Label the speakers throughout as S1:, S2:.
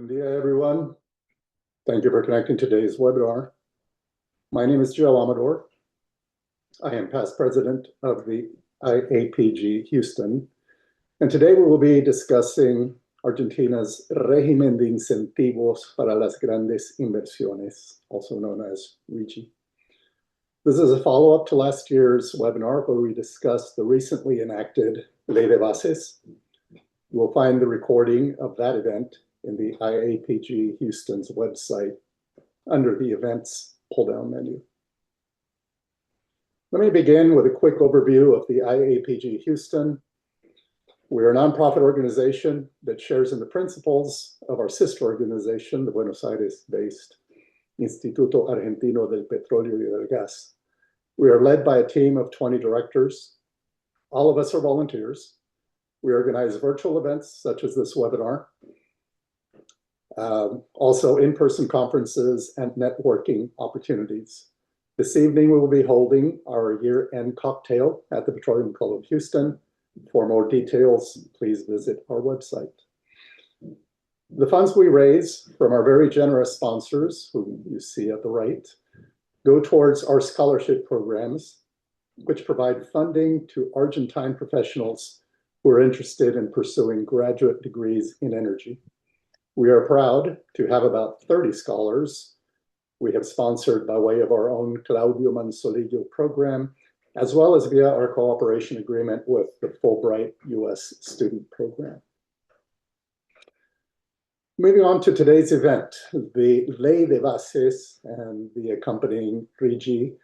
S1: dia, everyone. Thank you for connecting to today's webinar. My name is Joe Amador. I am past president of the IAPG Houston, and today we will be discussing Argentina's régimen de incentivos para las grandes inversiones, also known as RIGI. This is a follow-up to last year's webinar where we discussed the recently enacted Ley de Bases. You will find the recording of that event in the IAPG Houston's website under the events pull-down menu. Let me begin with a quick overview of the IAPG Houston. We're a nonprofit organization that shares in the principles of our sister organization, the Buenos Aires-based Instituto Argentino del Petróleo y del Gas. We are led by a team of 20 directors. All of us are volunteers. We organize virtual events such as this webinar, also in-person conferences and networking opportunities. This evening, we will be holding our year-end cocktail at the Petroleum Club of Houston. For more details, please visit our website. The funds we raise from our very generous sponsors, who you see at the right, go towards our scholarship programs, which provide funding to Argentine professionals who are interested in pursuing graduate degrees in energy. We are proud to have about 30 scholars we have sponsored by way of our own Claudio Mansolillo program, as well as via our cooperation agreement with the Fulbright U.S. student program. Moving on to today's event, the Ley de Bases and the accompanying RIGI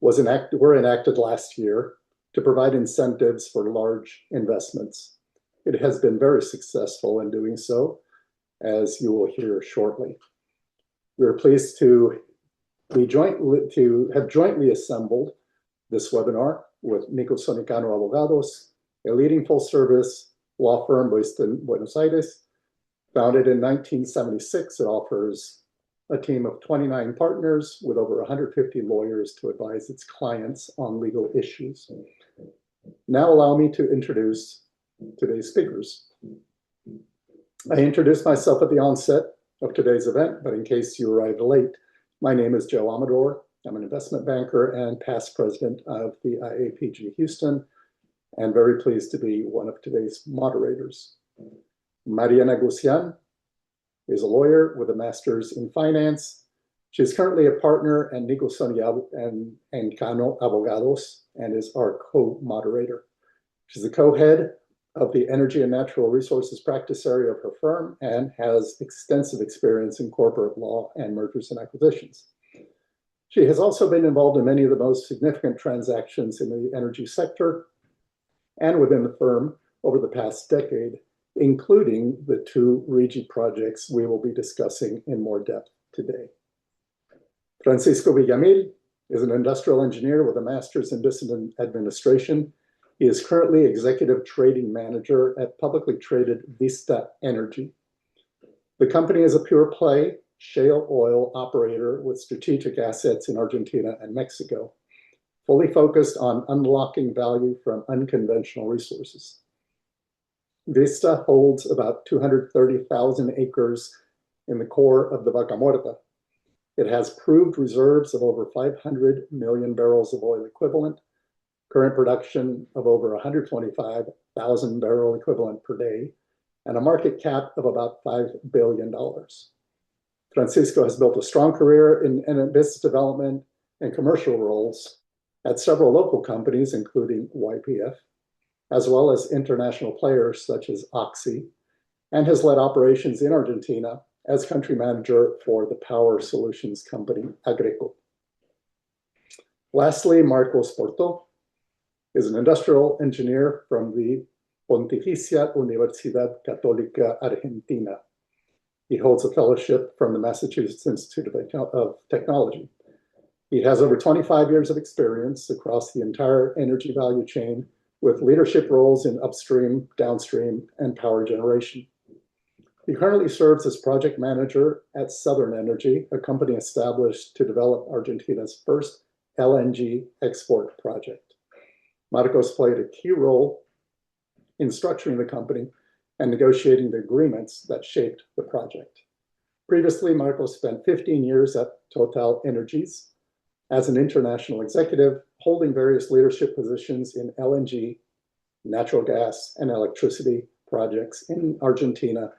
S1: were enacted last year to provide incentives for large investments. It has been very successful in doing so, as you will hear shortly. We're pleased to have jointly assembled this webinar with Nico Sonicano Abogados, a leading full-service law firm based in Buenos Aires. Founded in 1976, it offers a team of 29 partners with over 150 lawyers to advise its clients on legal issues. Now allow me to introduce today's speakers. I introduced myself at the onset of today's event, but in case you arrived late, my name is Joe Amador. I'm an investment banker and past president of the IAPG Houston, and very pleased to be one of today's moderators. Mariana Guzian is a lawyer with a master's in finance. She's currently a partner at Nico Sonicano Abogados and is our co-moderator. She's the co-head of the Energy and Natural Resources practice area of her firm and has extensive experience in corporate law and mergers and acquisitions. She has also been involved in many of the most significant transactions in the energy sector and within the firm over the past decade, including the two RIGI projects we will be discussing in more depth today. Francisco Villamil is an industrial engineer with a master's in business administration. He is currently executive trading manager at publicly traded Vista Energy. The company is a pure play shale oil operator with strategic assets in Argentina and Mexico, fully focused on unlocking value from unconventional resources. Vista holds about 230,000 acres in the core of the Vaca Muerta. It has proved reserves of over 500 million barrels of oil equivalent, current production of over 125,000 barrel equivalent per day, and a market cap of about $5 billion. Francisco has built a strong career in business development and commercial roles at several local companies, including YPF, as well as international players such as Oxy, and has led operations in Argentina as country manager for the power solutions company Agreco. Lastly, Marcos Pourteau is an industrial engineer from the Pontificia Universidad Católica Argentina. He holds a fellowship from the Massachusetts Institute of Technology. He has over 25 years of experience across the entire energy value chain with leadership roles in upstream, downstream, and power generation. He currently serves as project manager at Southern Energy, a company established to develop Argentina's first LNG export project. Marcos played a key role in structuring the company and negotiating the agreements that shaped the project. Previously, Marco spent 15 years at Total Energies as an international executive, holding various leadership positions in LNG, natural gas, and electricity projects in Argentina,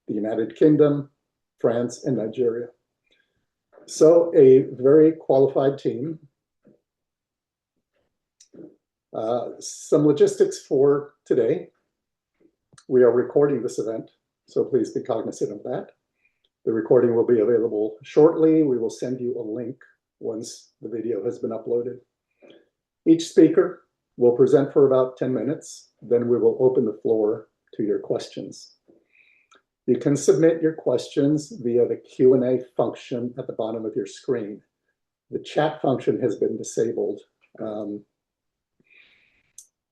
S1: the United Kingdom, France, and Nigeria. So a very qualified team. Some logistics for today. We are recording this event, so please be cognizant of that. The recording will be available shortly. We will send you a link once the video has been uploaded. Each speaker will present for about 10 minutes. Then we will open the floor to your questions. You can submit your questions via the Q&A function at the bottom of your screen. The chat function has been disabled.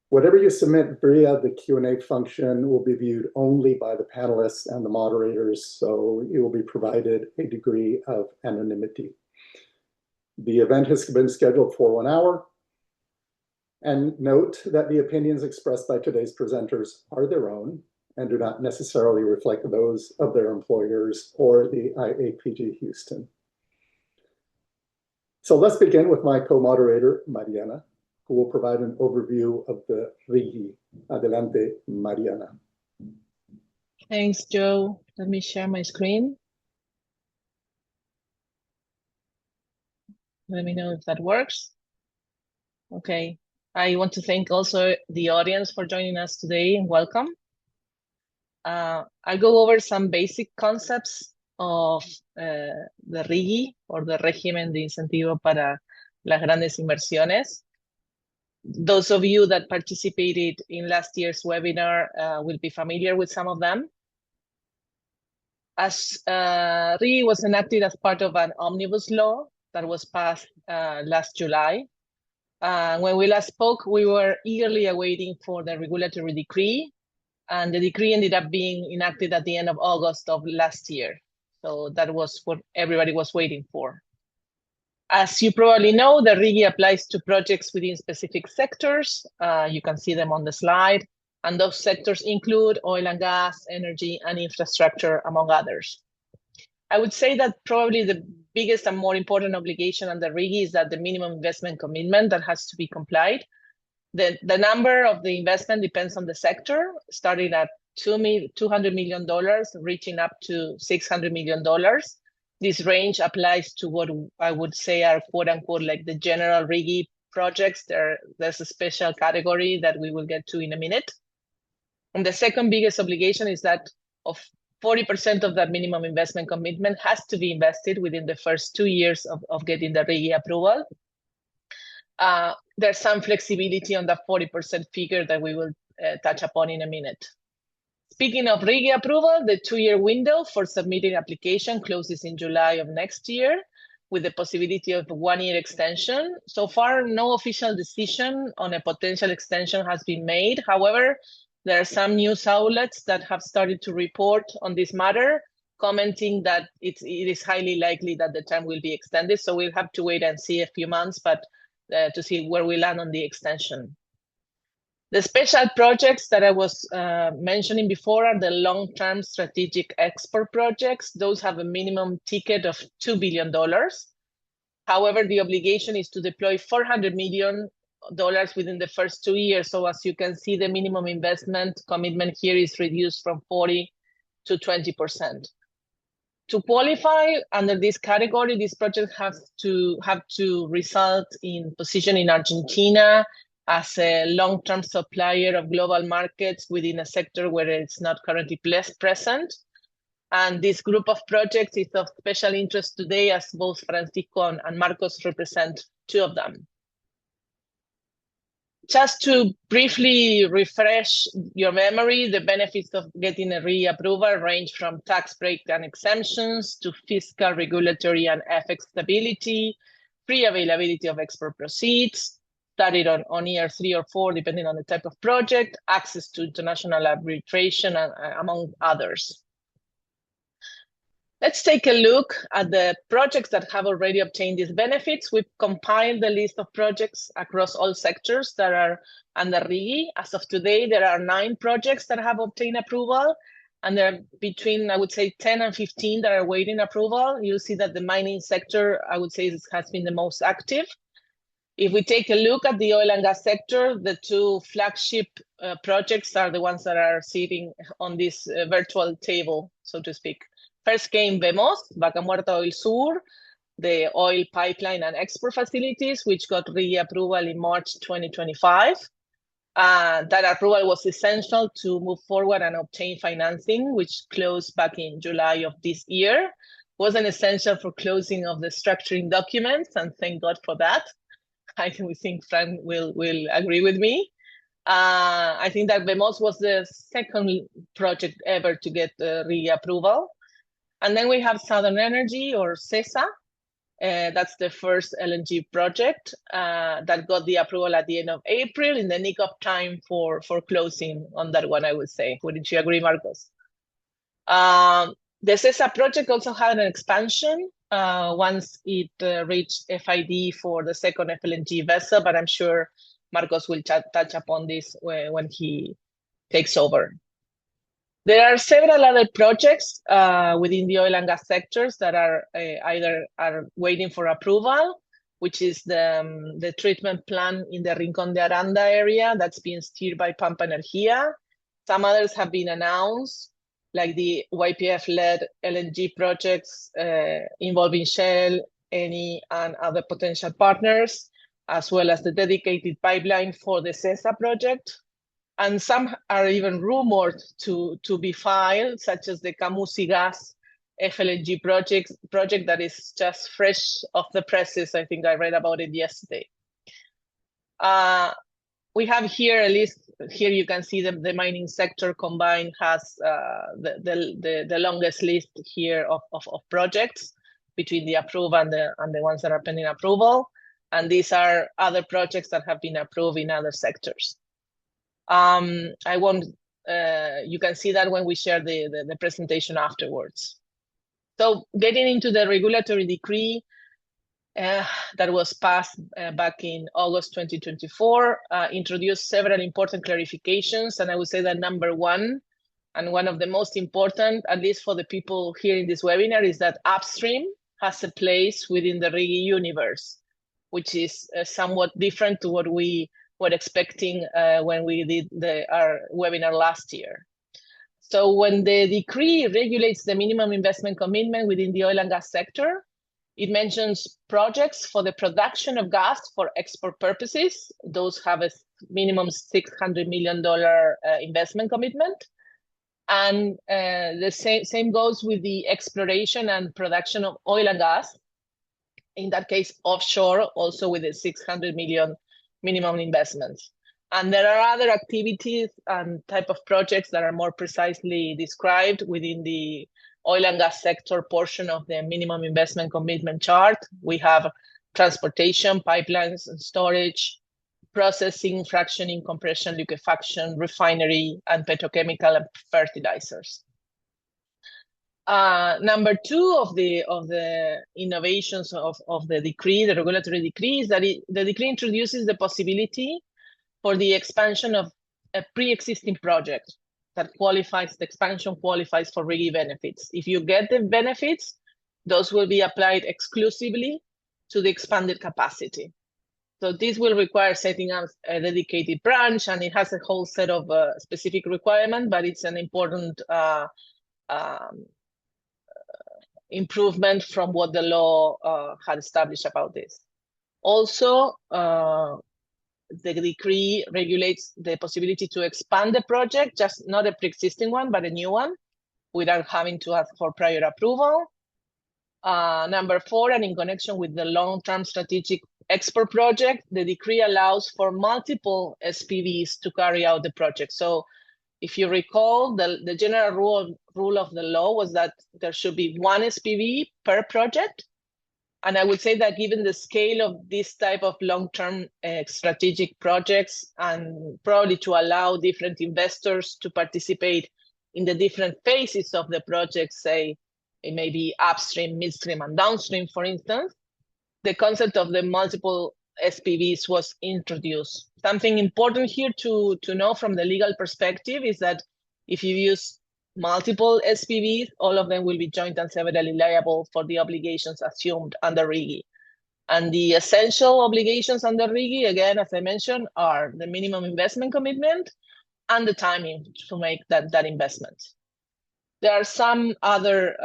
S1: Whatever you submit via the Q&A function will be viewed only by the panelists and the moderators, so you will be provided a degree of anonymity. The event has been scheduled for 1 hour. And note that the opinions expressed by today's presenters are their own and do not necessarily reflect those of their employers or the IAPG Houston. So let's begin with my co-moderator, Mariana, who will provide an overview of the RIGI. Adelante, Mariana.
S2: Thanks, Joe. Let me share my screen. Let me know if that works. Okay. I want to thank also the audience for joining us today and welcome. I'll go over some basic concepts of the RIGI, or the Régimen de Incentivo para las Grandes Inversiones. Those of you that participated in last year's webinar will be familiar with some of them. As RIGI was enacted as part of an omnibus law that was passed last July. When we last spoke, we were eagerly awaiting for the regulatory decree, and the decree ended up being enacted at the end of August of last year. So that was what everybody was waiting for. As you probably know, the RIGI applies to projects within specific sectors. You can see them on the slide, and those sectors include oil and gas, energy, and infrastructure, among others. I would say that probably the biggest and more important obligation under RIGI is that the minimum investment commitment that has to be complied. The number of the investment depends on the sector, starting at $200 million, reaching up to $600 million. This range applies to what I would say are quote unquote like the general RIGI projects. There's a special category that we will get to in a minute. And the second biggest obligation is that of 40% of that minimum investment commitment has to be invested within the first 2 years of getting the RIGI approval. There's some flexibility on the 40% figure that we will touch upon in a minute. Speaking of RIGI approval, the 2-year window for submitting application closes in July of next year, with the possibility of a 1-year extension. So far, no official decision on a potential extension has been made. However, there are some news outlets that have started to report on this matter, commenting that it is highly likely that the term will be extended. So we'll have to wait and see a few months, but to see where we land on the extension. The special projects that I was mentioning before are the long-term strategic export projects. Those have a minimum ticket of $2 billion. However, the obligation is to deploy $400 million within the first 2 years. So as you can see, the minimum investment commitment here is reduced from 40 to 20%. To qualify under this category, these projects have to result in position in Argentina as a long-term supplier of global markets within a sector where it's not currently present. And this group of projects is of special interest today, as both Francisco and Marcos represent 2 of them. Just to briefly refresh your memory, the benefits of getting a RIGI approval range from tax break and exemptions to fiscal, regulatory, and FX stability, free availability of export proceeds, started on year 3 or 4, depending on the type of project, access to international arbitration, among others. Let's take a look at the projects that have already obtained these benefits. We've compiled the list of projects across all sectors that are under RIGI. As of today, there are 9 projects that have obtained approval, and there are between, I would say, 10 and 15 that are waiting approval. You'll see that the mining sector, I would say, has been the most active. If we take a look at the oil and gas sector, the two flagship projects are the ones that are sitting on this virtual table, so to speak. First came VEMOS, Vaca Muerta Oil Sur, the oil pipeline and export facilities, which got RIGI approval in March 2025. That approval was essential to move forward and obtain financing, which closed back in July of this year. Wasn't essential for closing of the structuring documents, and thank God for that. I think Frank will agree with me. I think that VEMOS was the second project ever to get RIGI approval. And then we have Southern Energy, or SESA. That's the first LNG project that got the approval at the end of April, in the nick of time for closing on that one, I would say. Wouldn't you agree, Marcos? The SESA project also had an expansion once it reached FID for the second FLNG vessel, but I'm sure Marcos will touch upon this when he takes over. There are several other projects within the oil and gas sectors that are either waiting for approval, which is the treatment plant in the Rincón de Aranda area that's being steered by Pampa Energía. Some others have been announced, like the YPF-led LNG projects involving Shell, Eni, and other potential partners, as well as the dedicated pipeline for the SESA project. And some are even rumored to be filed, such as the Camusi Gas FLNG project that is just fresh off the presses. I think I read about it yesterday. We have here a list. Here you can see the mining sector combined has the longest list here of projects between the approved and the ones that are pending approval. And these are other projects that have been approved in other sectors. You can see that when we share the presentation afterwards. So getting into the regulatory decree that was passed back in August 2024, introduced several important clarifications. And I would say that number one, and one of the most important, at least for the people here in this webinar, is that upstream has a place within the RIGI universe, which is somewhat different to what we were expecting when we did our webinar last year. So when the decree regulates the minimum investment commitment within the oil and gas sector, it mentions projects for the production of gas for export purposes. Those have a minimum $600 million investment commitment. And the same goes with the exploration and production of oil and gas. In that case, offshore, also with the 600 million minimum investments. And there are other activities and type of projects that are more precisely described within the oil and gas sector portion of the minimum investment commitment chart. We have transportation, pipelines and storage, processing, fractioning, compression, liquefaction, refinery, and petrochemical and fertilizers. Number two of the innovations of the decree, the regulatory decree, is that the decree introduces the possibility for the expansion of a pre-existing project that qualifies, the expansion qualifies for RIGI benefits. If you get the benefits, those will be applied exclusively to the expanded capacity. So this will require setting up a dedicated branch, and it has a whole set of specific requirements, but it's an important improvement from what the law had established about this. Also, the decree regulates the possibility to expand the project, just not a pre-existing one, but a new one, without having to ask for prior approval. Number four, and in connection with the long-term strategic export project, the decree allows for multiple SPVs to carry out the project. So if you recall, the general rule of the law was that there should be one SPV per project. And I would say that given the scale of this type of long-term strategic projects, and probably to allow different investors to participate in the different phases of the project, say it may be upstream, midstream, and downstream, for instance, the concept of the multiple SPVs was introduced. Something important here to know from the legal perspective is that if you use multiple SPVs. All of them will be joint and severally liable for the obligations assumed under RIGI. And the essential obligations under RIGI, again, as I mentioned, are the minimum investment commitment and the timing to make that investment. There are some other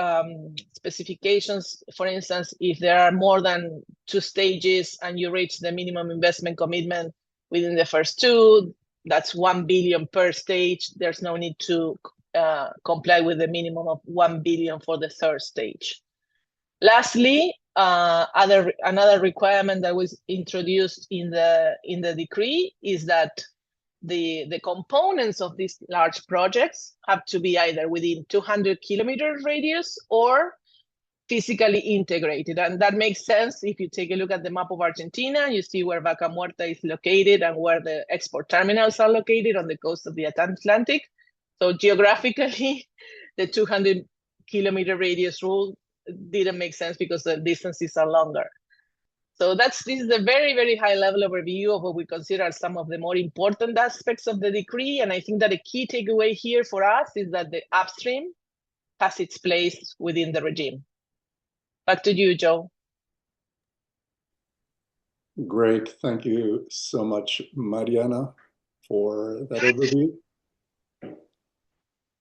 S2: specifications. For instance, if there are more than 2 stages and you reach the minimum investment commitment within the first 2, that's 1 billion per stage. There's no need to comply with the minimum of 1 billion for the 3rd stage. Lastly, another requirement that was introduced in the decree is that the components of these large projects have to be either within 200-kilometer radius or physically integrated. And that makes sense if you take a look at the map of Argentina. You see where Vaca Muerta is located and where the export terminals are located on the coast of the Atlantic. So geographically, the 200-kilometer radius rule didn't make sense because the distances are longer. So this is a very, very high level overview of what we consider are some of the more important aspects of the decree. And I think that a key takeaway here for us is that the upstream has its place within the regime. Back to you, Joe.
S1: Great. Thank you so much, Mariana, for that overview.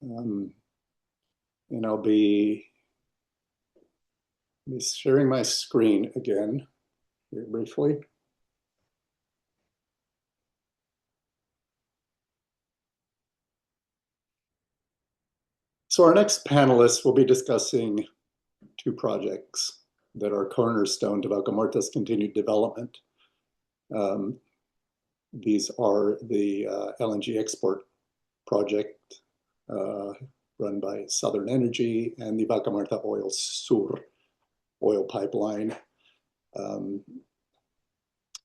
S1: And I'll be sharing my screen again here briefly. So our next panelists will be discussing 2 projects that are cornerstone to Vaca Muerta's continued development. These are the LNG export project run by Southern Energy and the Vaca Muerta Oil Sur oil pipeline.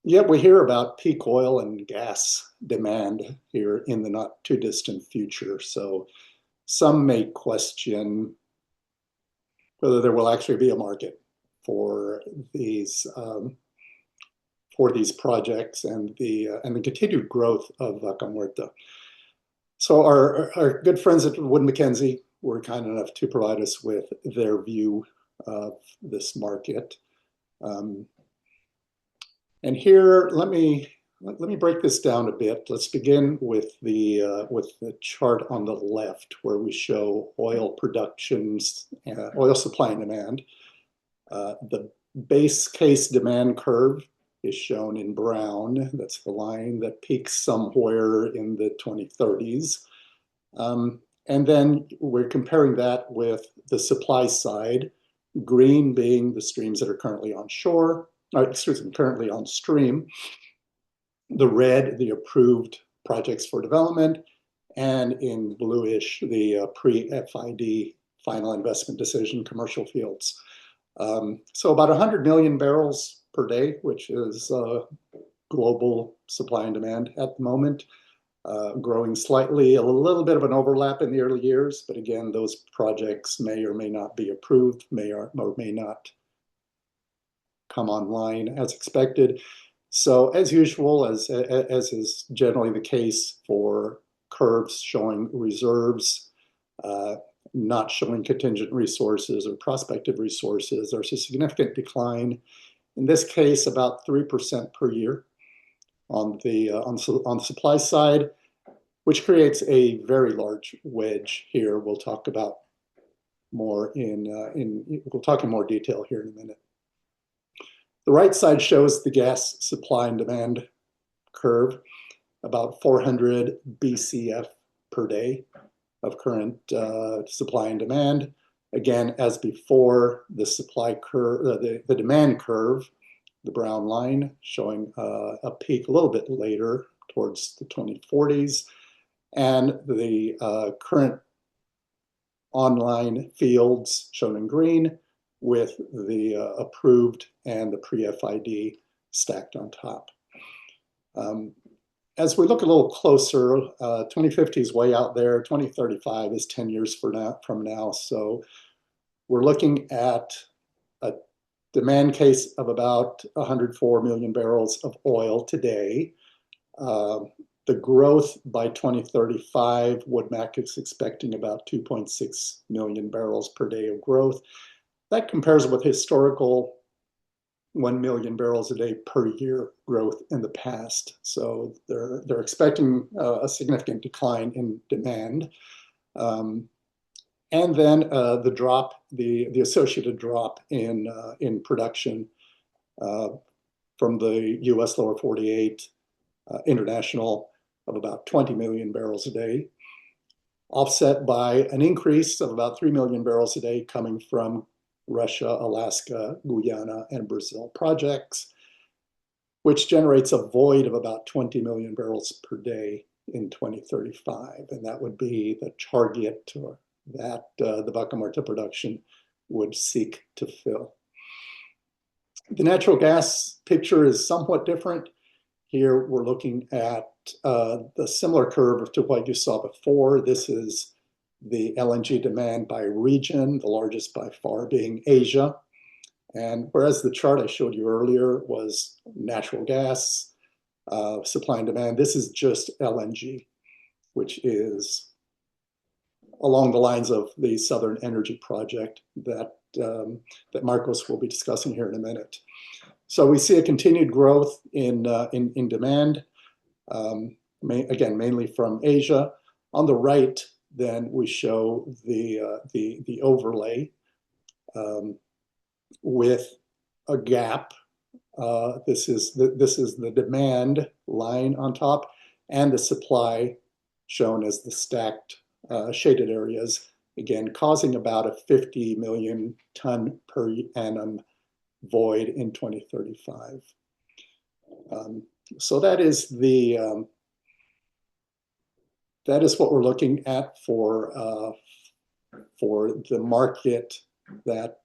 S1: Yet we hear about peak oil and gas demand here in the not too distant future. So some may question whether there will actually be a market for these projects and the continued growth of Vaca Muerta. So our good friends at Wood Mackenzie were kind enough to provide us with their view of this market. And here, let me break this down a bit. Let's begin with the chart on the left, where we show oil productions, oil supply and demand. The base case demand curve is shown in brown. That's the line that peaks somewhere in the 2030s. And then we're comparing that with the supply side, green being the streams that are currently on shore, currently on stream, the red, the approved projects for development, and in bluish, the pre-FID final investment decision commercial fields. So about 100 million barrels per day, which is global supply and demand at the moment, growing slightly, a little bit of an overlap in the early years, but again, those projects may or may not be approved, may or may not come online as expected. So as usual, as is generally the case for curves showing reserves, not showing contingent resources or prospective resources, there's a significant decline. In this case, about 3% per year on the supply side, which creates a very large wedge here. We'll talk about more we'll talk in more detail here in a minute. The right side shows the gas supply and demand curve, about 400 BCF per day of current supply and demand. Again, as before, the supply curve, the demand curve, the brown line, showing a peak a little bit later towards the 2040s, and the current online fields shown in green, with the approved and the pre-FID stacked on top. As we look a little closer, 2050 is way out there, 2035 is 10 years from now. So we're looking at a demand case of about 104 million barrels of oil today. The growth by 2035, WoodMac is expecting about 2.6 million barrels per day of growth. That compares with historical 1 million barrels a day per year growth in the past. So they're expecting a significant decline in demand. And then the associated drop in production from the U.S. lower 48, international, of about 20 million barrels a day, offset by an increase of about 3 million barrels a day coming from Russia, Alaska, Guyana, and Brazil projects, which generates a void of about 20 million barrels per day in 2035. And that would be the target that the Vaca Muerta production would seek to fill. The natural gas picture is somewhat different. Here we're looking at the similar curve to what you saw before. This is the LNG demand by region, the largest by far being Asia. And whereas the chart I showed you earlier was natural gas supply and demand, this is just LNG, which is along the lines of the Southern Energy Project that Marcos will be discussing here in a minute. So we see a continued growth in demand, again, mainly from Asia. On the right, then we show the overlay with a gap. This is the demand line on top, and the supply shown as the stacked shaded areas, again, causing about a 50 million ton per annum void in 2035. So that is what we're looking at for the market that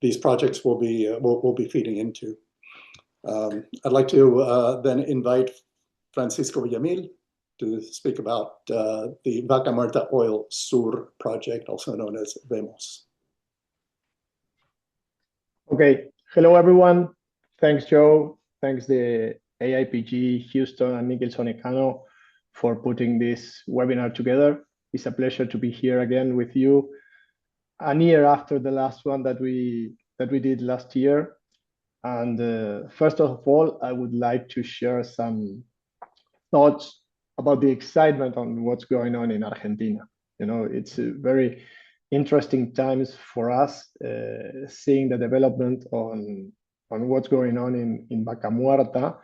S1: these projects will be feeding into. I'd like to then invite Francisco Villamil to speak about the Vaca Muerta Oil Sur project, also known as VEMOS.
S3: Okay, hello everyone. Thanks, Joe. Thanks the AIPG Houston and Nicholson Ecano for putting this webinar together. It's a pleasure to be here again with you, a year after the last one that we did last year. And first of all, I would like to share some thoughts about the excitement on what's going on in Argentina. You know, it's a very interesting times for us, seeing the development on what's going on in Vaca Muerta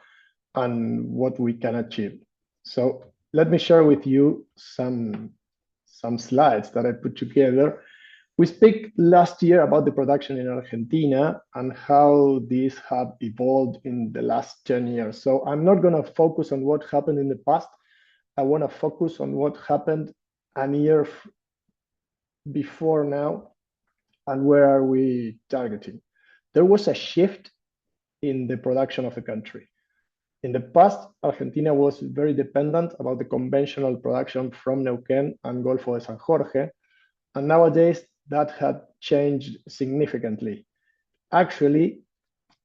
S3: and what we can achieve. So let me share with you some slides that I put together. We speak last year about the production in Argentina and how these have evolved in the last 10 years. So I'm not going to focus on what happened in the past. I want to focus on what happened a year before now and where are we targeting. There was a shift in the production of the country. In the past, Argentina was very dependent about the conventional production from Neuquén and Golfo de San Jorge. And nowadays, that had changed significantly. Actually,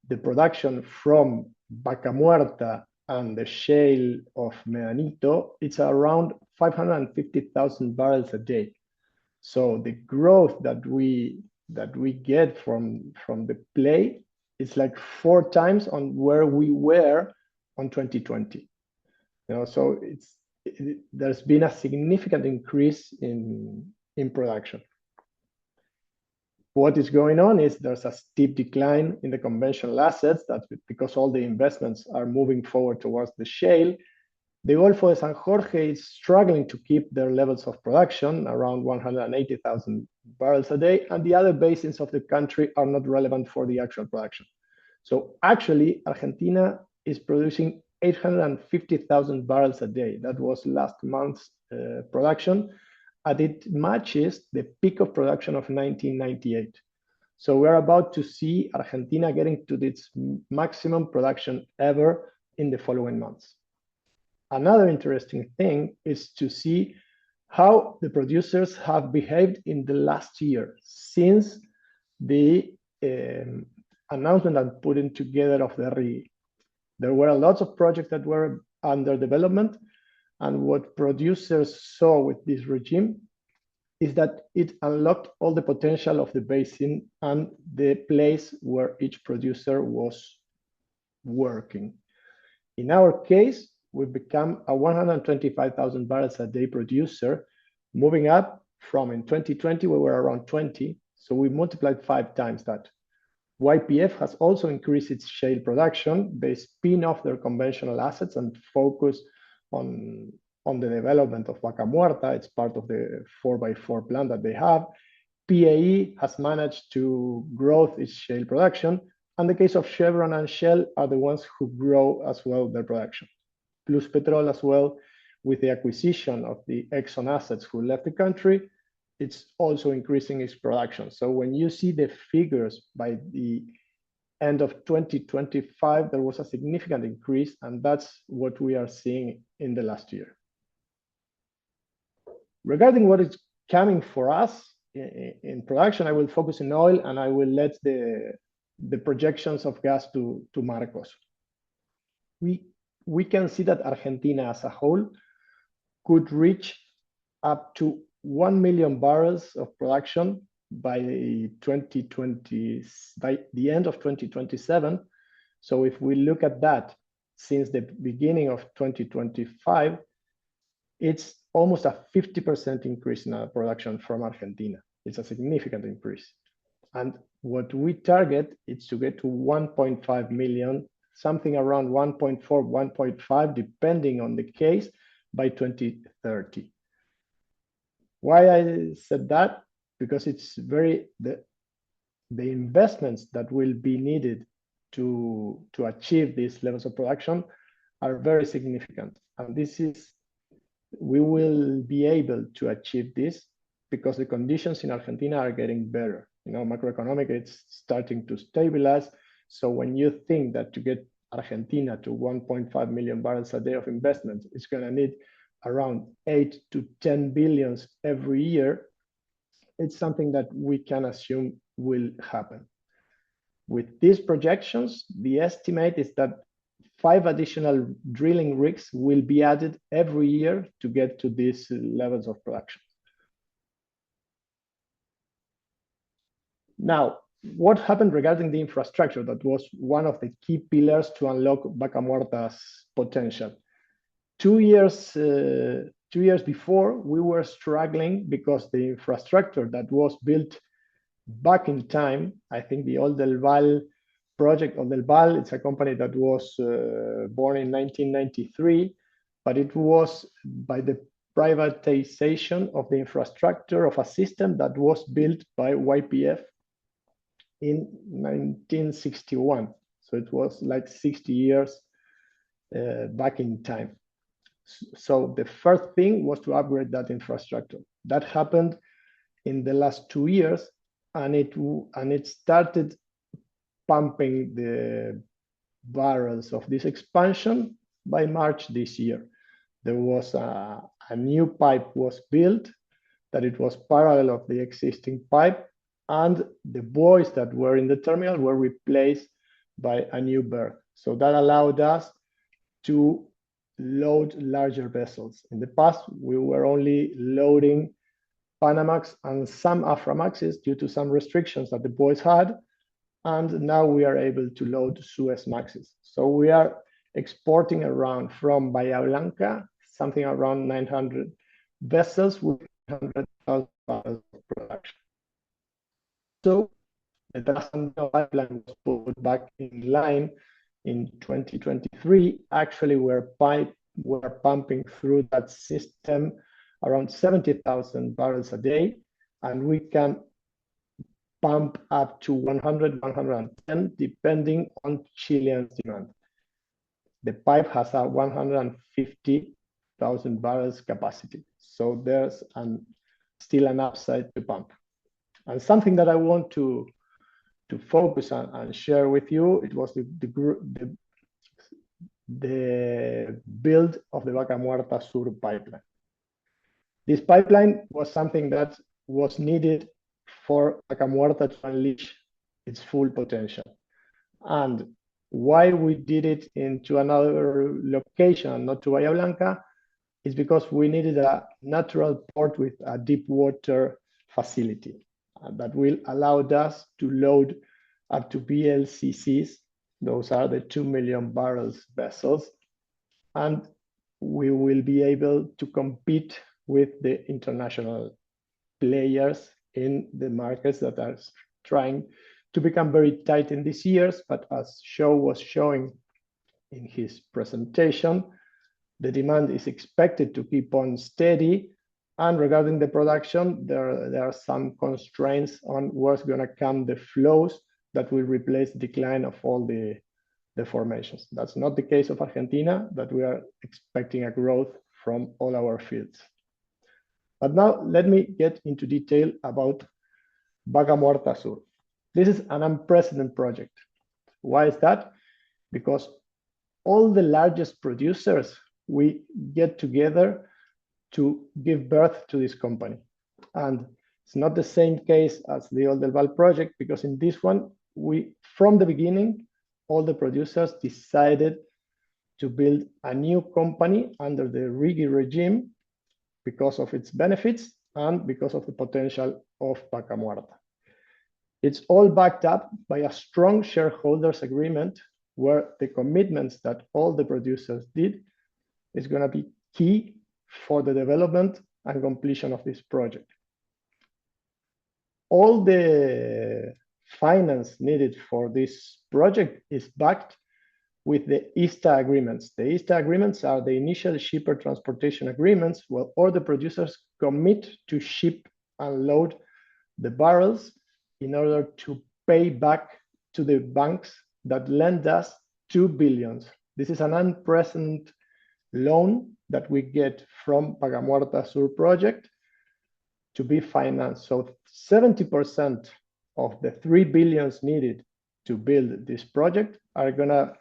S3: the production from Vaca Muerta and the shale of Medanito, it's around 550,000 barrels a day. So the growth that we get from the play is like 4 times on where we were on 2020. You know, so there's been a significant increase in production. What is going on is there's a steep decline in the conventional assets. That's because all the investments are moving forward towards the shale. The Golfo de San Jorge is struggling to keep their levels of production around 180,000 barrels a day, and the other basins of the country are not relevant for the actual production. So actually, Argentina is producing 850,000 barrels a day. That was last month's production, and it matches the peak of production of 1998. So we're about to see Argentina getting to its maximum production ever in the following months. Another interesting thing is to see how the producers have behaved in the last year since the announcement and putting together of the RIGI. There were lots of projects that were under development. And what producers saw with this regime is that it unlocked all the potential of the basin and the place where each producer was working. In our case, we've become a 125,000 barrels a day producer, moving up from in 2020, we were around 20. So we multiplied 5 times that. YPF has also increased its shale production. They spin off their conventional assets and focus on the development of Vaca Muerta. It's part of the 4x4 plan that they have. PAE has managed to grow its shale production. And the case of Chevron and Shell are the ones who grow as well their production. Plus Petrol as well, with the acquisition of the Exxon assets who left the country, it's also increasing its production. So when you see the figures by the end of 2025, there was a significant increase, and that's what we are seeing in the last year. Regarding what is coming for us in production, I will focus in oil, and I will let the projections of gas to Marcos. We can see that Argentina as a whole could reach up to 1 million barrels of production by the end of 2027. So if we look at that since the beginning of 2025, it's almost a 50% increase in our production from Argentina. It's a significant increase. And what we target is to get to 1.5 million, something around 1.4, 1.5, depending on the case, by 2030. Why I said that? Because it's the investments that will be needed to achieve these levels of production are very significant. And we will be able to achieve this because the conditions in Argentina are getting better. You know, macroeconomic, it's starting to stabilize. So when you think that to get Argentina to 1.5 million barrels a day of investment, it's going to need around 8 to 10 billions every year, it's something that we can assume will happen. With these projections, the estimate is that 5 additional drilling rigs will be added every year to get to these levels of production. Now, what happened regarding the infrastructure? That was one of the key pillars to unlock Vaca Muerta's potential. 2 years before, we were struggling because the infrastructure that was built back in time, I think the old Del Val project of Del Val, it's a company that was born in 1993, but it was by the privatization of the infrastructure of a system that was built by YPF in 1961. So it was like 60 years back in time. So the first thing was to upgrade that infrastructure. That happened in the last 2 years, and it started pumping the barrels of this expansion by March this year. There was a new pipe was built, that it was parallel of the existing pipe, and the buoys that were in the terminal were replaced by a new berth. So that allowed us to load larger vessels. In the past, we were only loading Panamax and some Aframaxes due to some restrictions that the buoys had, and now we are able to load Suezmaxes. So we are exporting around from Bahia Blanca, something around 900 vessels with 100,000 barrels of production. So the Trasandino pipeline was put back in line in 2023. Actually, we're pumping through that system around 70,000 barrels a day, and we can pump up to 100, 110, depending on Chilean demand. The pipe has a 150,000 barrels capacity. So there's still an upside to pump. And something that I want to focus on and share with you, it was the build of the Vaca Muerta Sur pipeline. This pipeline was something that was needed for Vaca Muerta to unleash its full potential. And Why we did it into another location, not to Bahía Blanca, is because we needed a natural port with a deep water facility that will allow us to load up to VLCCs. Those are the 2 million barrels vessels. And we will be able to compete with the international players in the markets that are trying to become very tight in these years. But as Joe was showing in his presentation, the demand is expected to keep on steady. And regarding the production, there are some constraints on where's going to come the flows that will replace the decline of all the formations. That's not the case of Argentina, but we are expecting a growth from all our fields. But now let me get into detail about Vaca Muerta Sur. This is an unprecedented project. Why is that? Because all the largest producers, we get together to give birth to this company. And it's not the same case as the Old Del Val project, because in this one, from the beginning, all the producers decided to build a new company under the RIGI regime because of its benefits and because of the potential of Vaca Muerta. It's all backed up by a strong shareholders agreement where the commitments that all the producers did is going to be key for the development and completion of this project. All the finance needed for this project is backed with the ISTA agreements. The ISTA agreements are the initial shipper transportation agreements where all the producers commit to ship and load the barrels in order to pay back to the banks that lend us $2 billion. This is an unprecedented loan that we get from Vaca Muerta Sur project to be financed. So 70% of the $3 billion needed to build this project are going to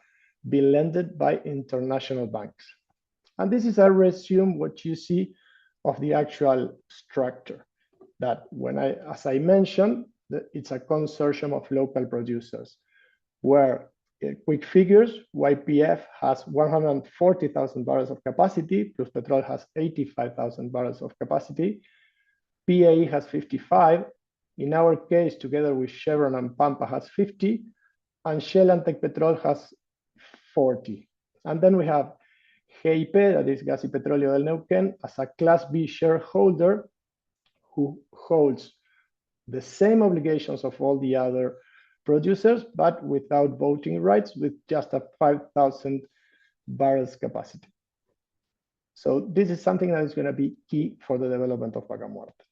S3: be lended by international banks. And this is a resume what you see of the actual structure, that as I mentioned, it's a consortium of local producers, where quick figures, YPF has 140,000 barrels of capacity, plus Petrol has 85,000 barrels of capacity. PAE has 55. In our case, together with Chevron and Pampa has 50, and Shell and Tecpetrol has 40. And then we have GIP, that is Gas y Petróleo del Neuquén, as a Class B shareholder who holds the same obligations of all the other producers, but without voting rights, with just a 5,000 barrels capacity. So this is something that is going to be key for the development of Vaca Muerta.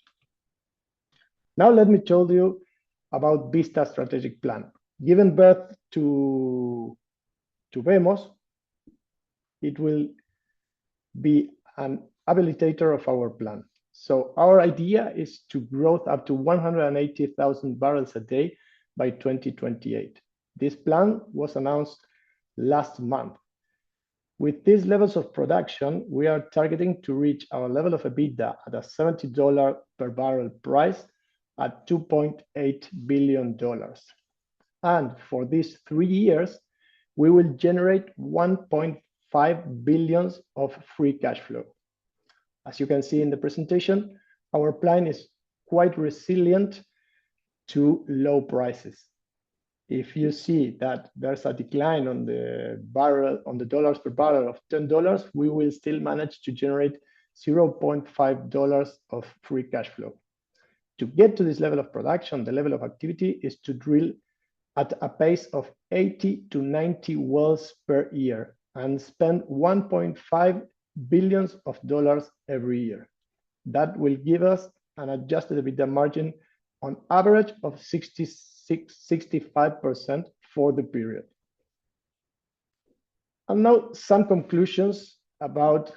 S3: Now let me tell you about Vista's strategic plan. Given birth to VEMOS, it will be an habilitator of our plan. So our idea is to grow up to 180,000 barrels a day by 2028. This plan was announced last month. With these levels of production, we are targeting to reach our level of EBITDA at a $70 per barrel price at $2.8 billion. And for these 3 years, we will generate 1.5 billion of free cash flow. As you can see in the presentation, our plan is quite resilient to low prices. If you see that there's a decline on the dollars per barrel of $10, we will still manage to generate $0.5 of free cash flow. To get to this level of production, the level of activity is to drill at a pace of 80 to 90 wells per year and spend $1.5 billion every year. That will give us an adjusted EBITDA margin on average of 65% for the period. And now some conclusions about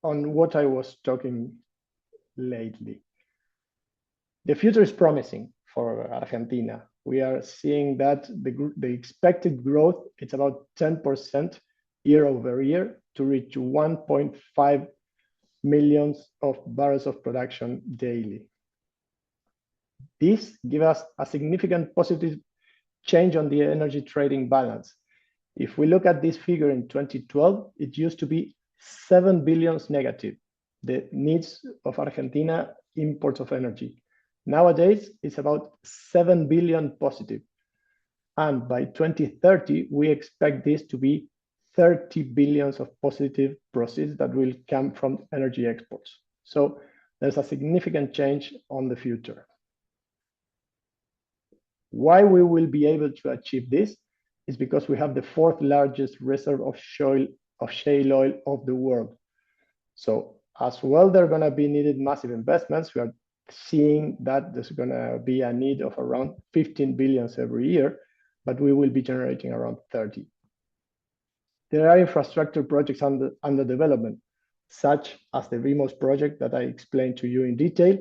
S3: on what I was talking lately. The future is promising for Argentina. We are seeing that the expected growth, it's about 10% year over year to reach 1.5 million of barrels of production daily. This gives us a significant positive change on the energy trading balance. If we look at this figure in 2012, it used to be 7 billion negative, the needs of Argentina imports of energy. Nowadays, it's about 7 billion positive. And by 2030, we expect this to be 30 billions of positive proceeds that will come from energy exports. So there's a significant change on the future. Why we will be able to achieve this is because we have the fourth largest reserve of shale oil of the world. So as well, there are going to be needed massive investments. We are seeing that there's going to be a need of around 15 billions every year, but we will be generating around 30. There are infrastructure projects under development, such as the VIMOS project that I explained to you in detail,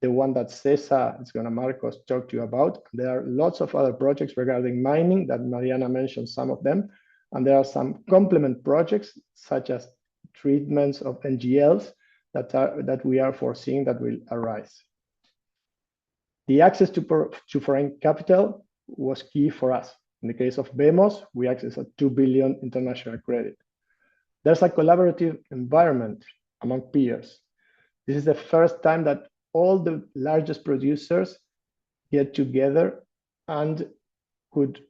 S3: the one that Cesar is going to Marcos talk to you about. There are lots of other projects regarding mining that Mariana mentioned some of them, and there are some complement projects such as treatments of NGLs that we are foreseeing that will arise. The access to foreign capital was key for us. In the case of VEMOS, we access a 2 billion international credit. There's a collaborative environment among peers. This is the first time that all the largest producers get together and could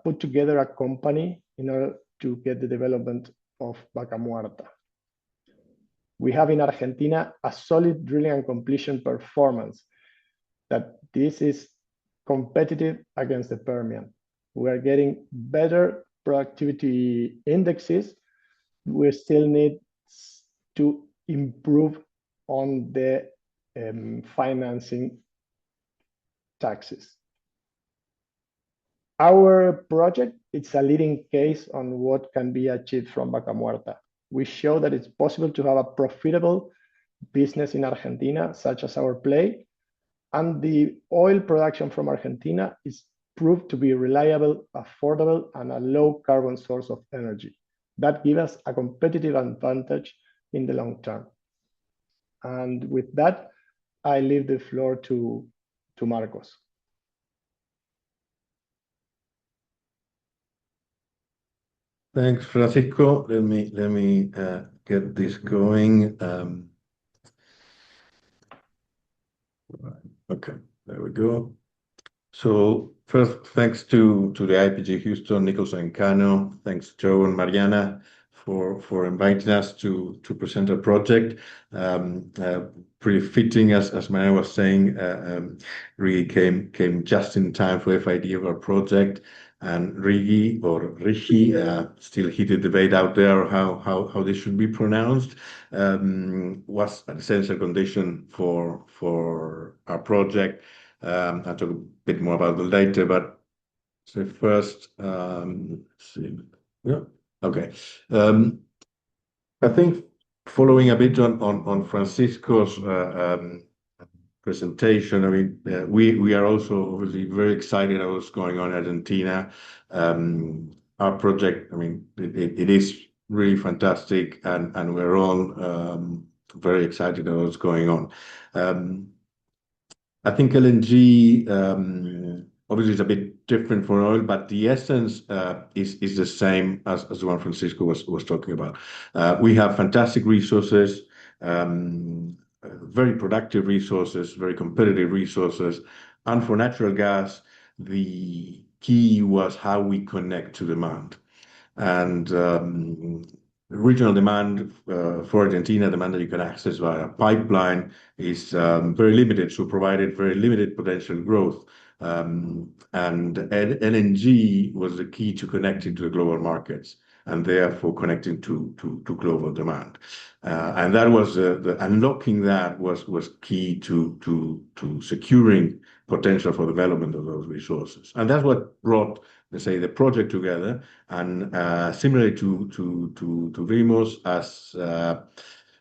S3: put together a company in order to get the development of Vaca Muerta. We have in Argentina a solid drilling and completion performance that this is competitive against the Permian. We are getting better productivity indexes. We still need to improve on the financing taxes. Our project, it's a leading case on what can be achieved from Vaca Muerta. We show that it's possible to have a profitable business in Argentina, such as our play, and the oil production from Argentina is proved to be reliable, affordable, and a low carbon source of energy. That gives us a competitive advantage in the long term. And with that, I leave the floor to Marcos.
S4: Thanks, Francisco. Let me get this going. Okay, there we go. So first, thanks to the IPG Houston, Nicholson and Cano. Thanks, Joe and Mariana, for inviting us to present our project. Pretty fitting, as Mariana was saying, RIGI came just in time for FID of our project, and RIGI or RIGI, still heated debate out there how this should be pronounced, was an essential condition for our project. I'll talk a bit more about it later, but so first, let's see. Yeah, okay. I think following a bit on Francisco's presentation, I mean, we are also obviously very excited about what's going on in Argentina. Our project, I mean, it is really fantastic, and we're all very excited about what's going on. I think LNG obviously is a bit different from oil, but the essence is the same as the one Francisco was talking about. We have fantastic resources, very productive resources, very competitive resources. And for natural gas, the key was how we connect to demand. And regional demand for Argentina, demand that you can access via pipeline, is very limited, so provided very limited potential growth. And LNG was the key to connecting to the global markets, and therefore connecting to global demand. And that was unlocking that was key to securing potential for development of those resources. And that's what brought, let's say, the project together. And similarly to VIMOS, as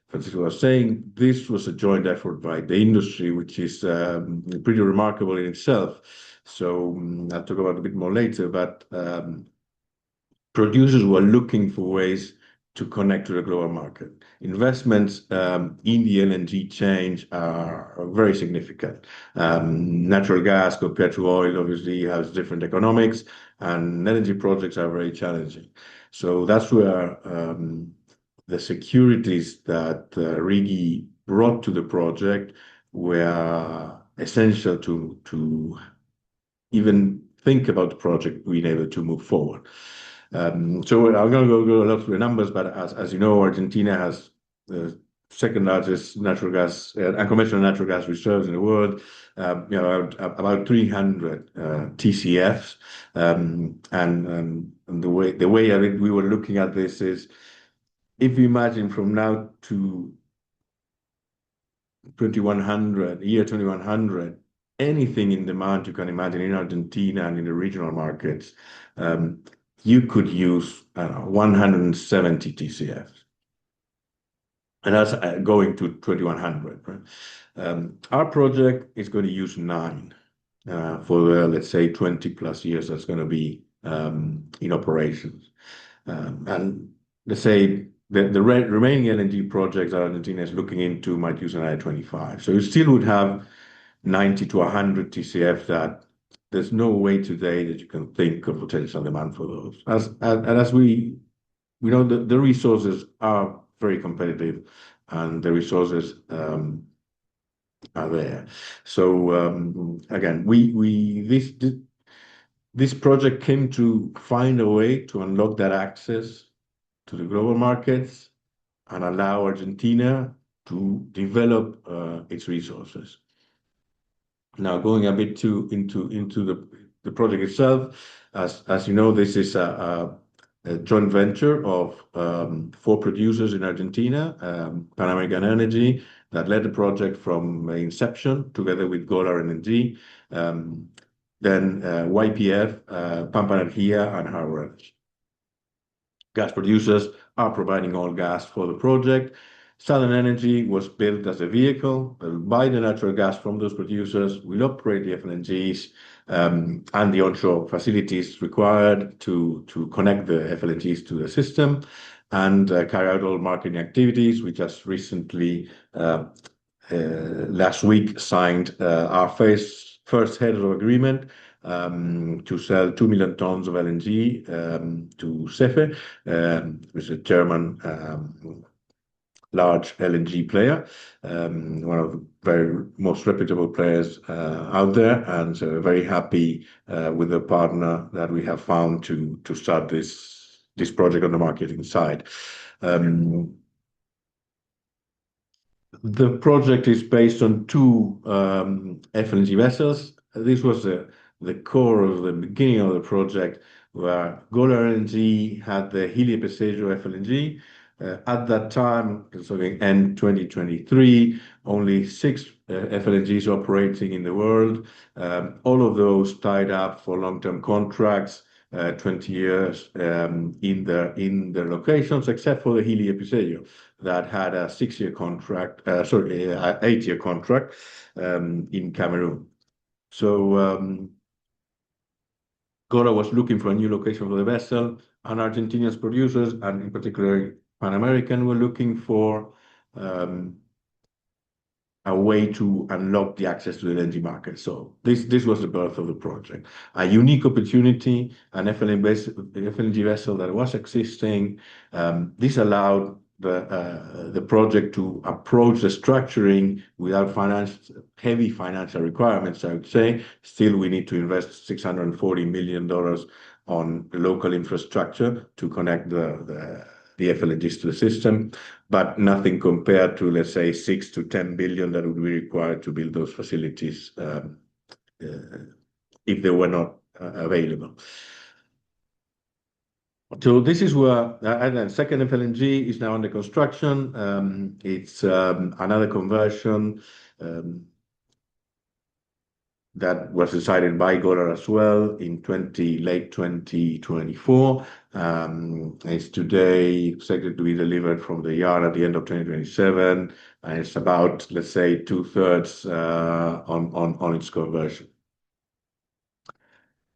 S4: Francisco was saying, this was a joint effort by the industry, which is pretty remarkable in itself. So I'll talk about it a bit more later, but producers were looking for ways to connect to the global market. Investments in the LNG chain are very significant. Natural gas compared to oil obviously has different economics, and energy projects are very challenging. So that's where the securities that RIGI brought to the project were essential to even think about the project being able to move forward. So I'm going to go a lot through the numbers, but as you know, Argentina has the second largest natural gas unconventional natural gas reserves in the world, about 300 TCFs. And the way we were looking at this is, if you imagine from now to 2100, anything in demand you can imagine in Argentina and in the regional markets, you could use 170 TCF. And that's going to 2100. Right? Our project is going to use 9 for the, let's say, 20 plus years that's going to be in operations. And let's say the remaining LNG projects that Argentina is looking into might use another 25. So you still would have 90 to 100 TCF that there's no way today that you can think of potential demand for those. As we know, the resources are very competitive, and the resources are there. So again, this project came to find a way to unlock that access to the global markets and allow Argentina to develop its resources. Now, going a bit into the project itself, as you know, this is a joint venture of 4 producers in Argentina, Pan American Energy, that led the project from inception together with Golar LNG, then YPF, Pampa Energía, and Harbor Energy. Gas producers are providing all gas for the project. Southern Energy was built as a vehicle. They'll buy the natural gas from those producers, will operate the FLNGs and the onshore facilities required to connect the FLNGs to the system, and carry out all marketing activities. We just recently, last week, signed our first head of agreement to sell 2 million tons of LNG to CEFE, which is a German large LNG player, one of the very most reputable players out there, and so very happy with the partner that we have found to start this project on the marketing side. The project is based on 2 FLNG vessels. This was the core of the beginning of the project, where Golar LNG had the Hilli Episeyo FLNG. At that time, so end 2023, only 6 FLNGs operating in the world. All of those tied up for long-term contracts, 20 years in their locations, except for the Hilli Episeyo that had a 6-year contract, 8-year contract in Cameroon. So Golar was looking for a new location for the vessel, and Argentina's producers, and in particular Pan American, were looking for a way to unlock the access to the LNG market. So this was the birth of the project. A unique opportunity, an FLNG vessel that was existing. This allowed the project to approach the structuring without heavy financial requirements, I would say. Still, we need to invest $640 million on local infrastructure to connect the FLNGs to the system, but nothing compared to, let's say, 6 to 10 billion that would be required to build those facilities if they were not available. So this is where, and then second FLNG is now under construction. It's another conversion that was decided by Golar as well in late 2024. It's today expected to be delivered from the yard at the end of 2027, and it's about, let's say, 2/3 on its conversion.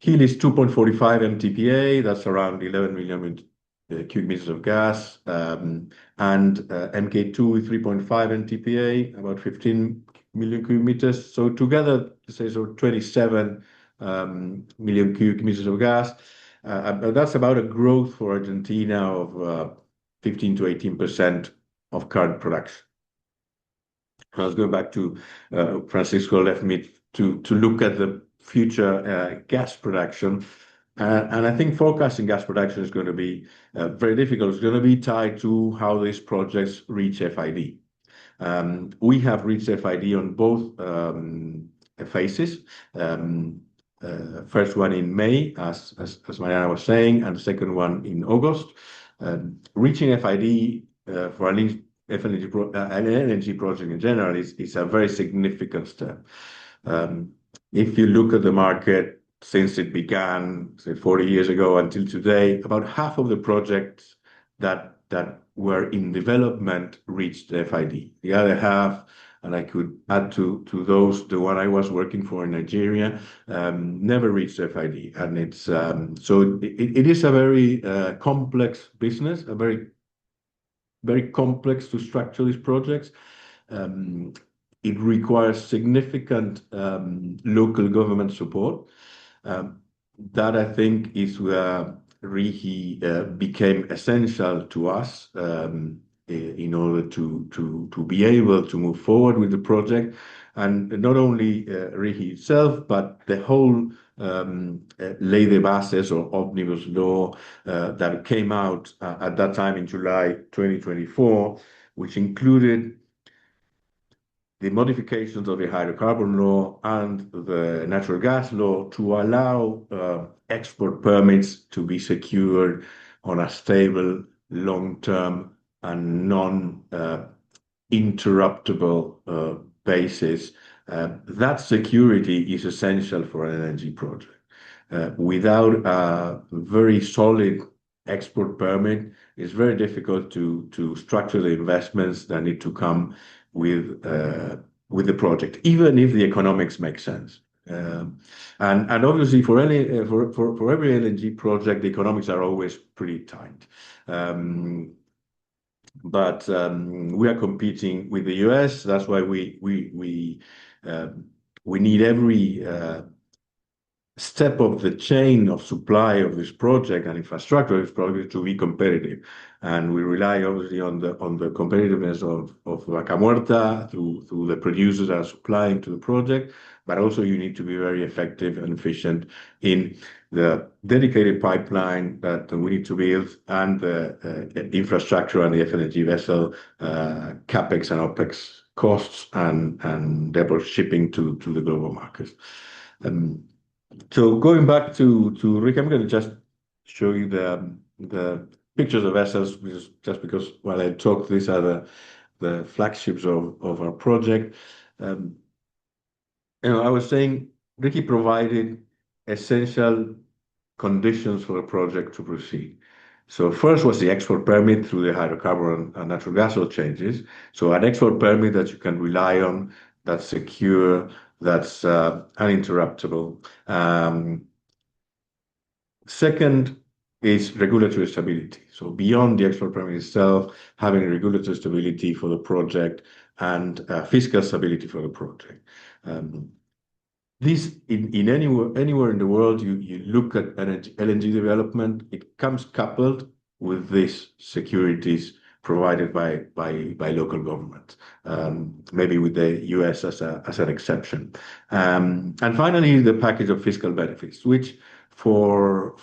S4: Hilli is 2.45 MTPA, that's around 11 million cubic meters of gas, and MK2 is 3.5 MTPA, about 15 million cubic meters. So together, say, so 27 million cubic meters of gas. That's about a growth for Argentina of 15 to 18% of current production. I was going back to Francisco left me to look at the future gas production. And I think forecasting gas production is going to be very difficult. It's going to be tied to how these projects reach FID. We have reached FID on both phases. First one in May, as Mariana was saying, and the second one in August. Reaching FID for an LNG project in general is a very significant step. If you look at the market since it began, say 40 years ago until today, about half of the projects that were in development reached FID. The other half, and I could add to those, the one I was working for in Nigeria, never reached FID. And it's so it is a very complex business, a very complex to structure these projects. It requires significant local government support. That I think is where RIGI became essential to us in order to be able to move forward with the project. And not only RIGI itself, but the whole Ley de Bases or Omnibus Law that came out at that time in July 2024, which included the modifications of the hydrocarbon law and the natural gas law to allow export permits to be secured on a stable, long-term and non-interruptible basis. That security is essential for an energy project. Without a very solid export permit, it's very difficult to structure the investments that need to come with the project, even if the economics make sense. And obviously for every LNG project, the economics are always pretty tight. But we are competing with the US. That's why we need every step of the chain of supply of this project and infrastructure of this project to be competitive. And we rely obviously on the competitiveness of Vaca Muerta through the producers that are supplying to the project, but also you need to be very effective and efficient in the dedicated pipeline that we need to build and the infrastructure and the FLNG vessel capex and opex costs and therefore shipping to the global markets. So going back to Rick, I'm going to just show you the pictures of vessels, just because while I talk, these are the flagships of our project. I was saying Ricky provided essential conditions for the project to proceed. So first was the export permit through the hydrocarbon and natural gas law changes. So an export permit that you can rely on, that's secure, that's uninterruptible. Second is regulatory stability. So beyond the export permit itself, having regulatory stability for the project and fiscal stability for the project. This in anywhere in the world you look at LNG development, it comes coupled with these securities provided by local government, maybe with the US as an exception. And finally, the package of fiscal benefits, which for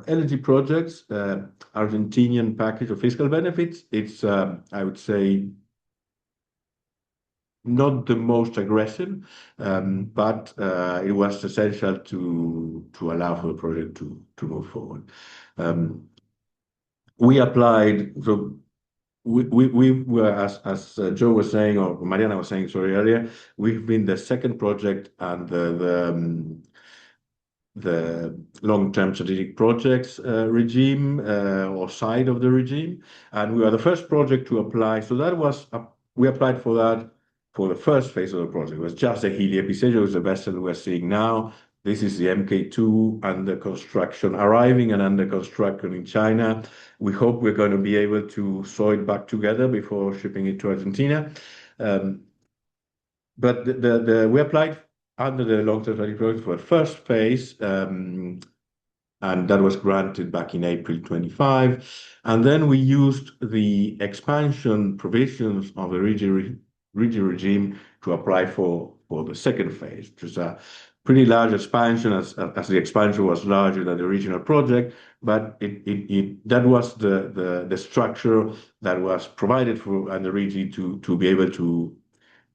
S4: LNG projects, Argentinian package of fiscal benefits, it's I would say not the most aggressive, but it was essential to allow for the project to move forward. We applied, so we were, as Joe was saying, or Mariana was saying, sorry, earlier, we've been the second project and the long-term strategic projects regime or side of the regime, and we were the first project to apply. So that was we applied for that for the first phase of the project. It was just a Hilli Episeyo, is the vessel we're seeing now. This is the MK2 under construction, arriving and under construction in China. We hope we're going to be able to sew it back together before shipping it to Argentina. But we applied under the long-term strategic project for the first phase, and that was granted back in April 25. And then we used the expansion provisions of the RIGI regime to apply for the second phase, which is a pretty large expansion, as the expansion was larger than the original project, but that was the structure that was provided for under RIGI to be able to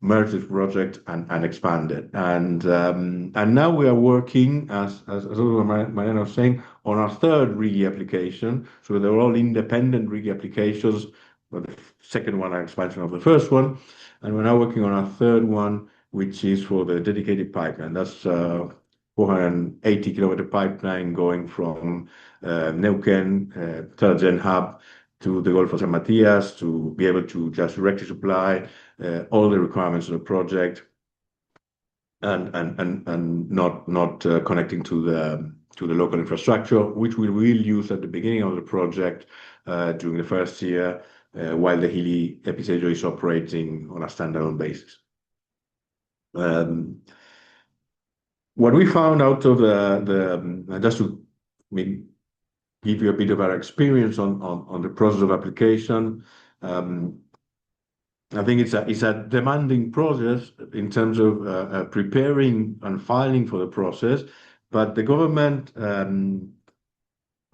S4: merge this project and expand it. And now we are working, as Mariana was saying, on our third RIGI application. So they're all independent RIGI applications, but the second one, an expansion of the first one. And we're now working on our third one, which is for the dedicated pipeline. That's 480-kilometer pipeline going from Neuquén, Tergen hub, to the Gulf of San Matias, to be able to just directly supply all the requirements of the project, and not connecting to the local infrastructure, which we will use at the beginning of the project during the first year, while the Hilli FPSO is operating on a standalone basis. What we found out of just to give you a bit of our experience on the process of application, I think it's a demanding process in terms of preparing and filing for the process, but the government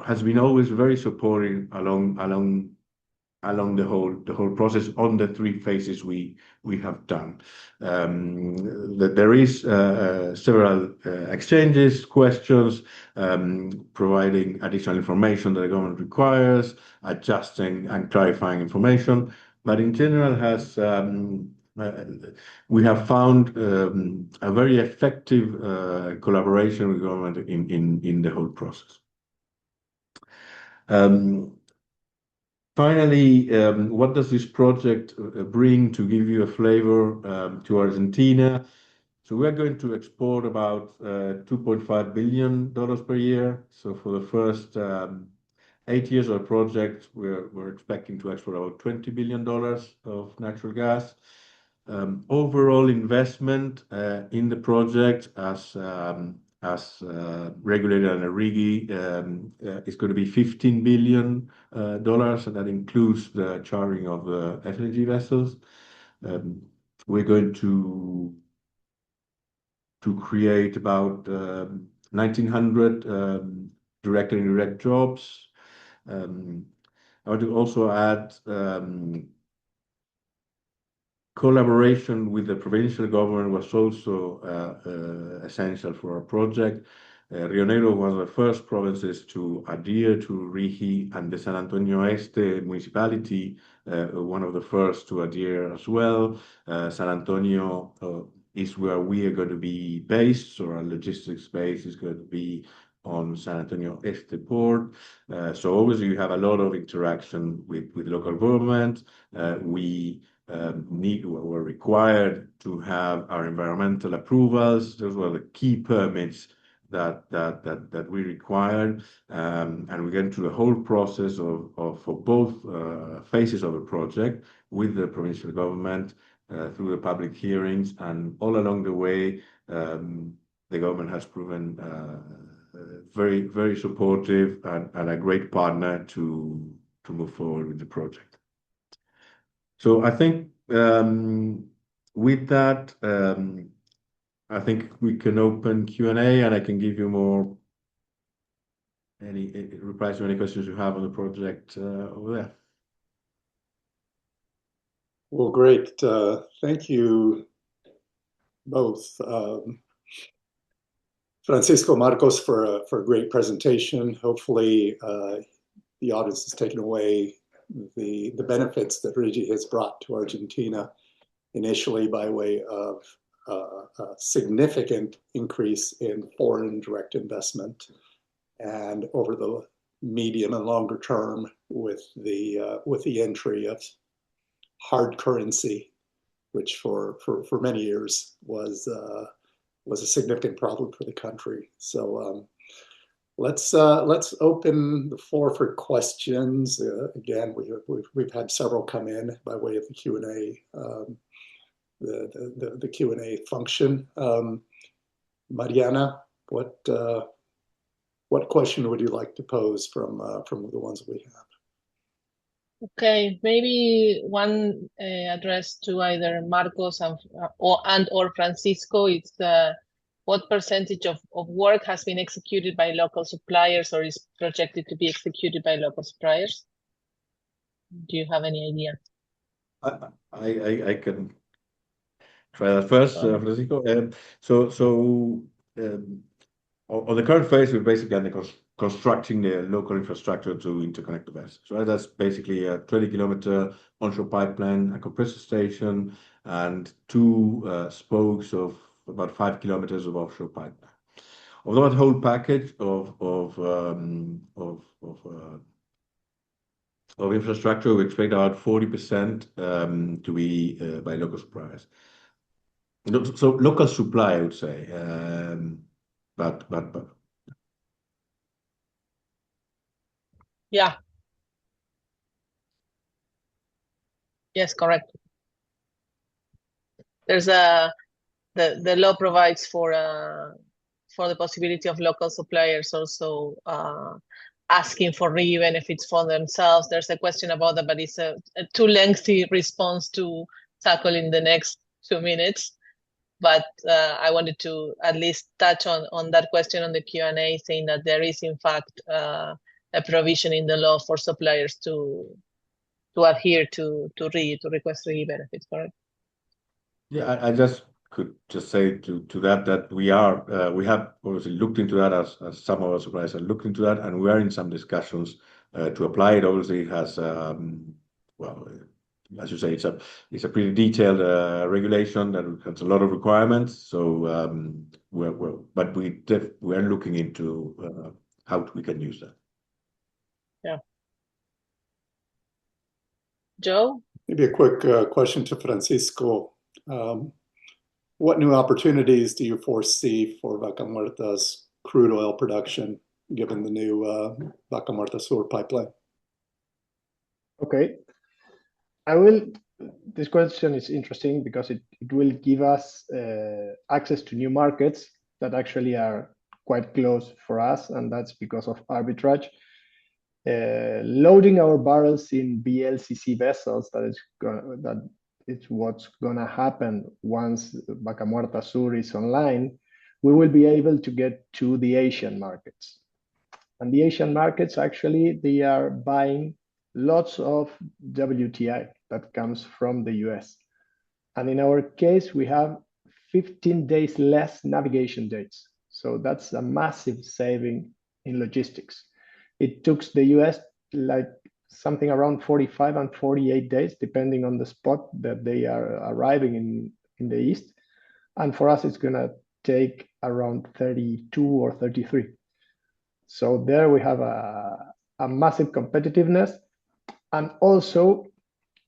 S4: has been always very supportive along the whole process on the three phases we have done. There is several exchanges, questions, providing additional information that the government requires, adjusting and clarifying information. But in general, we have found a very effective collaboration with government in the whole process. Finally, what does this project bring, to give you a flavor, to Argentina? So we are going to export about $2.5 billion per year. So for the first 8 years of the project, we're expecting to export about $20 billion of natural gas. Overall investment in the project, as regulated under RIGI, is going to be $15 billion, and that includes the chartering of the FLNG vessels. We're going to create about 1,900 direct and indirect jobs. I want to also add collaboration with the provincial government was also essential for our project. Rio Negro was the first provinces to adhere to RIGI, and the San Antonio Este municipality, one of the first to adhere as well. San Antonio is where we are going to be based, so our logistics base is going to be on San Antonio Este port. So obviously you have a lot of interaction with local government. We're required to have our environmental approvals. Those were the key permits that we required, and we get through the whole process for both phases of the project with the provincial government, through the public hearings, and all along the way, the government has proven very, very supportive and a great partner to move forward with the project. So I think with that, I think we can open Q&A, and I can give you any replies to any questions you have on the project over there.
S1: Well, great. Thank you both, Francisco, Marcos, for a great presentation. Hopefully, the audience has taken away the benefits that RIGI has brought to Argentina, initially by way of a significant increase in foreign direct investment, and over the medium and longer term with the entry of hard currency, which for many years was a significant problem for the country. So let's open the floor for questions. Again, we've had several come in by way of the Q&A, the Q&A function. Mariana, what question would you like to pose from the ones we have?
S2: Okay, maybe one addressed to either Marcos or Francisco. It's what percentage of work has been executed by local suppliers or is projected to be executed by local suppliers? Do you have any idea?
S4: I can try that first, Francisco. On the current phase, we're basically constructing the local infrastructure to interconnect the vessels. Right? That's basically a 20-kilometer onshore pipeline, a compressor station, and two spokes of about 5 kilometers of offshore pipeline. Of that whole package of infrastructure, we expect about 40% to be by local suppliers. So local supply, I would say, but
S2: yeah. Yes, correct. There's the law provides for the possibility of local suppliers also asking for RIGI benefits for themselves. There's a question about that, but it's a too lengthy response to tackle in the next 2 minutes. But I wanted to at least touch on that question on the Q&A, saying that there is in fact a provision in the law for suppliers to adhere to RIGI, to request RIGI benefits, correct?
S4: Yeah, I just could just say to that we have obviously looked into that as some of our suppliers have looked into that, and we are in some discussions to apply it. Obviously, it has well, as you say, it's a pretty detailed regulation that has a lot of requirements. So we are looking into how we can use that.
S2: Yeah. Joe?
S1: Maybe a quick question to Francisco. What new opportunities do you foresee for Vaca Muerta's crude oil production, given the new Vaca Muerta Sur pipeline?
S3: Okay. This question is interesting because it will give us access to new markets that actually are quite close for us, and that's because of arbitrage. Loading our barrels in VLCC vessels, that is what's gonna happen once Vaca Muerta Sur is online. We will be able to get to the Asian markets. And the Asian markets, actually, they are buying lots of WTI that comes from the US. And in our case, we have 15 days less navigation days. So that's a massive saving in logistics. It took the US like something around 45 and 48 days, depending on the spot that they are arriving in the east. And for us, it's gonna take around 32 or 33. So there we have a massive competitiveness. And also,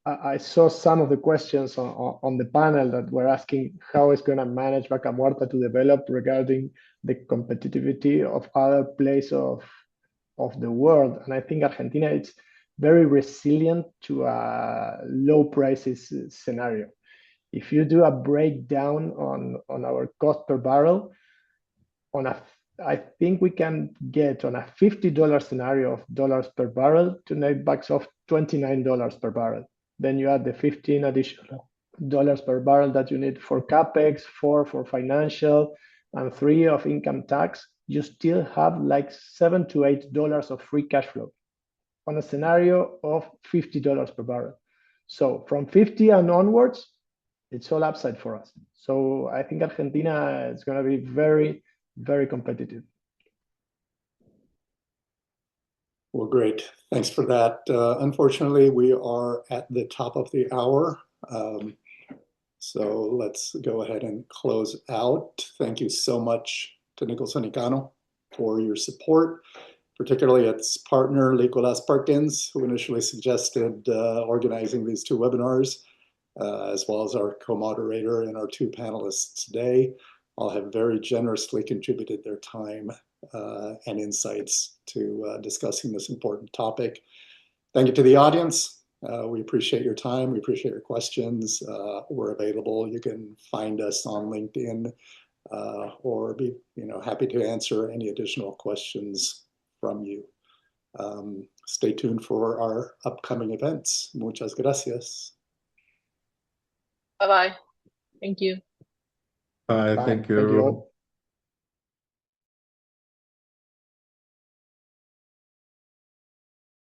S3: I saw some of the questions on the panel that were asking how it's going to manage Vaca Muerta to develop regarding the competitivity of other places of the world. And I think Argentina is very resilient to a low prices scenario. If you do a breakdown on our cost per barrel, I think we can get on a $50 scenario of dollars per barrel to netbacks of $29 per barrel. Then you add the 15 additional dollars per barrel that you need for capex, 4 for financial, and 3 of income tax. You still have like $7 to $8 of free cash flow on a scenario of $50 per barrel. So from 50 and onwards, it's all upside for us. So I think Argentina is going to be very, very competitive.
S1: Well, great. Thanks for that. Unfortunately, we are at the top of the hour. So let's go ahead and close out. Thank you so much to Nicholson y Cano for your support, particularly its partner, Nicolas Perkins, who initially suggested organizing these 2 webinars, as well as our co-moderator and our 2 panelists today. All have very generously contributed their time and insights to discussing this important topic. Thank you to the audience. We appreciate your time. We appreciate your questions. We're available. You can find us on LinkedIn or be happy to answer any additional questions from you. Stay tuned for our upcoming events. Muchas gracias.
S2: Bye-bye. Thank you.
S4: Bye.
S3: Bye.
S4: Thank
S3: Thank you
S4: you.
S3: all.